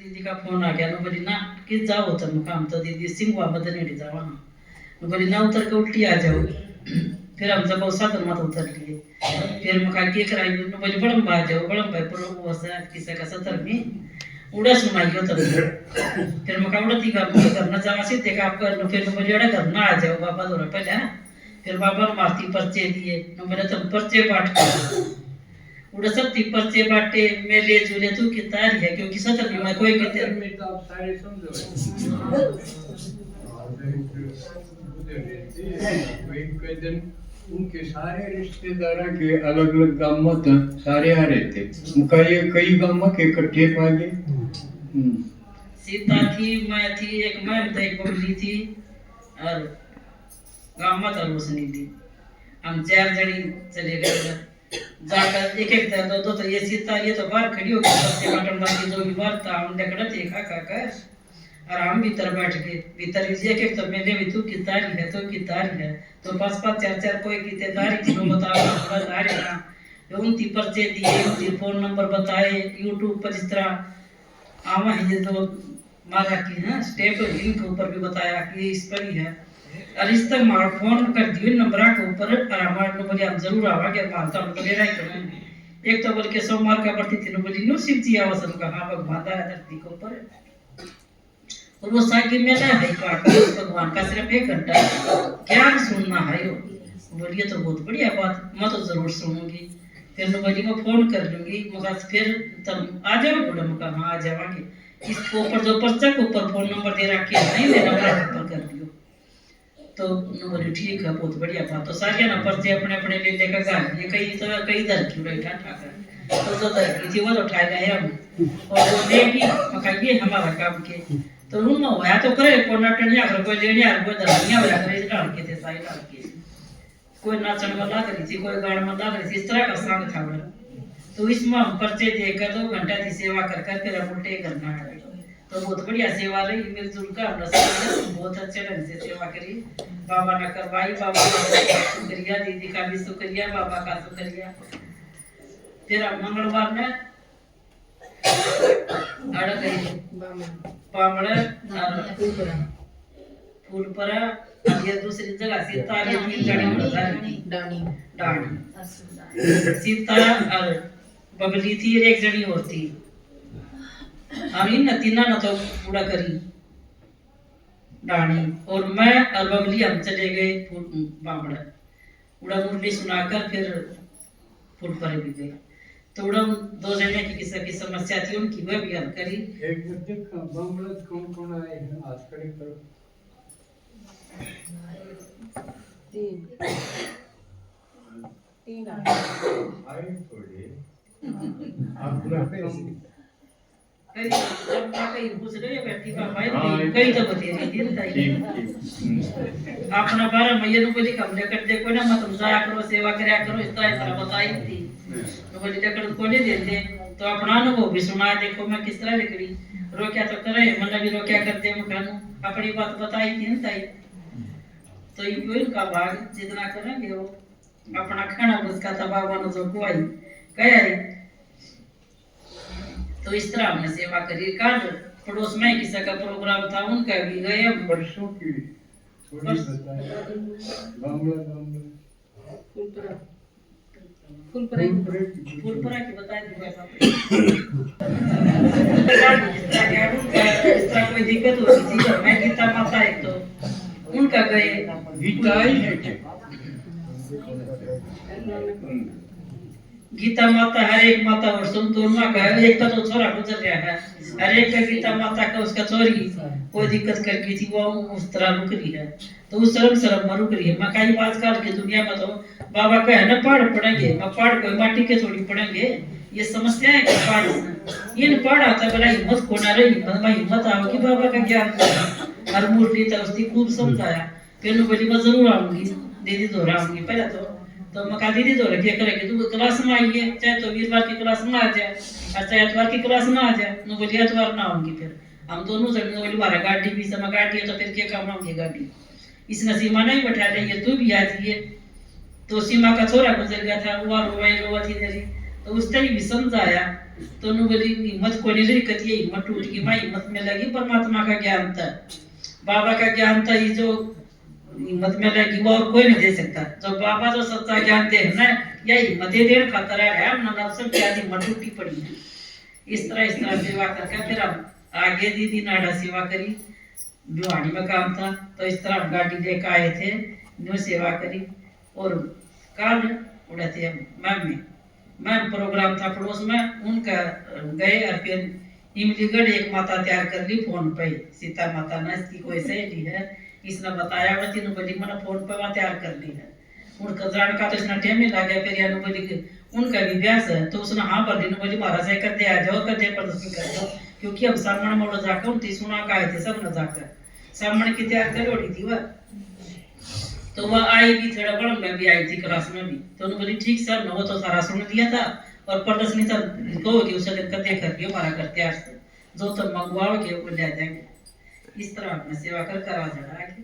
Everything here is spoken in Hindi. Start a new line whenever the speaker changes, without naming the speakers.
दीदी का फोन आ गया, बोली ना कि जाओ तुम काम, तो दीदी सिंगवा बदनेड़ी जावा ना, बोली ना उतर के उल्टी आ जाओ। फिर हम जब साधन मत उतर लिए, फिर मैं कहा के कराई, बोली बड़म बा जाओ, बड़म भाई पर वो सा किसा का सतर में उड़ा सुनाइयो तब। फिर मैं कहा उड़ती का करना जावा से देखा आप कर, फिर बोली अड़ा घर ना आ जाओ बाबा दौरा पहले। फिर बाबा मारती पर्चे दिए, मेरे तुम पर्चे बांट कर उड़ा सकती पर्चे बांटे मेले झूले तू की तारी है, क्योंकि सतर भी मैं कोई कहते
में तो आप सारे समझो कोई दिन उनके सारे रिश्तेदार के अलग अलग गांव में सारे आ रहे थे, उनका ये कई गांव के इकट्ठे पागे।
सीता थी, मैं थी, एक मैं थी, एक बबली थी और गांव में था रोशनी थी। हम 4 जनी चले गए जाकर, एक एक दो दो, तो ये सीता ये तो बाहर खड़ी हो गई, सबसे बटन बाकी जो भी बाहर था हम देखड़ा थे खा और हम भीतर बैठ गए। भीतर एक एक तो मेरे भी तू की तारी है, तो की तारी है, तो 5-5 4-4 कोई की तारी थी, वो बताओ थोड़ा तारी ना तो उनकी पर्चे दिए, उनकी फोन नंबर बताए, यूट्यूब पर इस तरह आवा है ये तो मारा की है स्टेप लिंक ऊपर भी बताया कि इस पर ही है। और इस तक मार फोन कर दियो नंबर के ऊपर, और हमारे लोग बोले हम जरूर आवागे, मानता हम तो ले रहा ही। एक तो बोल के सोमवार का बढ़ती थी, बोली नो शिव जी आवा सब कहा भगवान है धरती के ऊपर, और वो साकी में ना है भगवान का सिर्फ 1 घंटा ज्ञान सुनना है। बोलिए तो बहुत बढ़िया बात, मैं तो जरूर सुनूंगी। फिर मैं बोली मैं फोन कर लूंगी, मगर फिर तुम आ जाओ बोला, मैं हाँ आ जावांगे। इसके ऊपर जो पर्चा के ऊपर फोन नंबर दे रखे है नहीं मेरा ऊपर कर दियो, तो बोली ठीक है बहुत बढ़िया बात। तो सारे ना पर्चे अपने अपने ले लेकर घर, ये कई दर की बैठा ठाकर, तो जो दर की थी वो तो उठा गए हम, और वो लेगी मकाइए हमारा काम के, तो रूम में होया तो करे को नटनिया कर कोई लेनिया कोई दरनिया होया करे डाल के थे साई डाल के, कोई नाचन वाला करी थी, कोई गान वाला करी थी, इस तरह का सांग था वो। तो इसमें हम पर्चे देकर 2 घंटा की सेवा कर फिर हम उल्टे करना है। तो बहुत बढ़िया सेवा रही, मिलजुल कर हमने बहुत अच्छे ढंग से सेवा करी। बाबा ने करवाई, बाबा का शुक्रिया, दीदी का भी शुक्रिया, बाबा का शुक्रिया। फिर हम मंगलवार में आड़ा करी पामड़ा फूलपरा, अब ये दूसरी जगह सीता ये 3 जनी डाणी सीता और बबली थी, 1 जनी और थी। हम इन तीना न तो पूरा करी डाणी, और मैं और बबली हम चले गए बामड़ा, उड़ा मुरली सुनाकर फिर फूलपरे भी गए। तो उड़ा 2 जने की किसी की समस्या थी, उनकी वह भी हल करी।
एक देखा बामड़ा कौन कौन आए हैं आज खड़े करो। 3 आए थोड़े आप
कई जब ना कई पूछ रहे बैठी बाबा कई तो बते नहीं दिन ताई अपना 12 महीने को बोली कम लेकर देखो ना, मत तुम जाया करो सेवा करया करो, इस तरह बताई थी। तो बोली लेकर को नहीं देते, तो अपना अनुभव भी सुना, देखो मैं किस तरह निकली, रोक्या तो करे मन भी रोक्या करते मकान, अपनी बात बताई थी ताई। तो ये का भाग जितना करेंगे वो अपना खाना उसका तबाह जो कोई कहे। तो इस तरह हमने सेवा करी। कल पड़ोस में किसी का प्रोग्राम था, उनका भी गए हम।
वर्षों की थोड़ी बताया
फुलपुरा की बता दी कोई दिक्कत हो रही थी, मैं गीता माता एक तो उनका गए
गीता ही है
गीता माता हर एक माता और सुन दोनों का एक का तो छोरा गुजर गया है, हर एक का गीता माता का उसका छोरी कोई दिक्कत कर गई थी, वो उस तरह रुक रही है, तो उस शर्म में रुक रही है। मकाई आजकल की दुनिया में तो बाबा कहे ना पहाड़ पड़ेंगे, पहाड़ कोई माटी के थोड़ी पड़ेंगे, ये समस्या है कि पहाड़ इन पहाड़ आता बड़ा हिम्मत कोना रही, हिम्मत आओगी बाबा का ज्ञान हर मूर्ति था उसकी खूब समझाया। फिर बोली मैं जरूर आऊंगी दीदी दोहरा आऊंगी पहले तो मका दीदी तो रखिए करेगी तू क्लास में आइए, चाहे तो वीरवार की क्लास में आ जाए और चाहे इतवार की क्लास में आ जाए। नो बोलिए इतवार ना आऊंगी, फिर हम दोनों जन बोली मारा गाड़ी भी समय गाड़ी है तो फिर क्या काम आऊंगी गाड़ी, इस सीमा नहीं बैठा लेंगे, तू भी आ जाइए। तो सीमा का छोरा गुजर गया था, वो रोवा थी मेरी, तो उसने भी समझाया तो नु बोली हिम्मत कोनी रही कती है, हिम्मत टूट गई, मैं हिम्मत में लगी परमात्मा का ज्ञान था, बाबा का ज्ञान था, ये जो हिम्मत में लगी वो और कोई नहीं दे सकता। जो बाबा जो सच्चा ज्ञान दे ना, या हिम्मत देने खातर है, हम नफस की आदि हिम्मत टूटी पड़ी है। इस तरह सेवा करके फिर हम आगे दीदी नाडा सेवा करी, भिवानी में काम था, तो इस तरह हम गाड़ी लेकर आए थे, न्यू सेवा करी। और काल उड़े थे मैम प्रोग्राम था पड़ोस में, उनका गए और फिर इमलीगढ़ एक माता तैयार कर ली फोन पे, सीता माता न इसकी कोई सहेली है, इसने बताया वो तीनों बोली मैंने फोन पे वहाँ तैयार कर ली है। उनका जान का तो इसने टाइम ही लग गया, फिर यानी बोली उनका भी ब्यास है, तो उसने हाँ भर दी, बोली महाराज है कर दे आ जाओ, कर दे प्रदर्शन कर दो, क्योंकि हम सामने मोड़ जाकर उनकी सुना का आए थे सब न जाकर सामने की तैयार कर ओढ़ी थी वह। तो वह आई भी थोड़ा बड़ा, मैं भी आई थी क्लास में भी, तो उन्होंने बोली ठीक सर, वो तो सारा सुन दिया था और प्रदर्शनी तो कहोगे उसे दिन कर देख करके हमारा करते आज से जो तो मंगवाओगे वो ले जाएंगे। इस तरह अपना सेवा कर आ जाना आगे।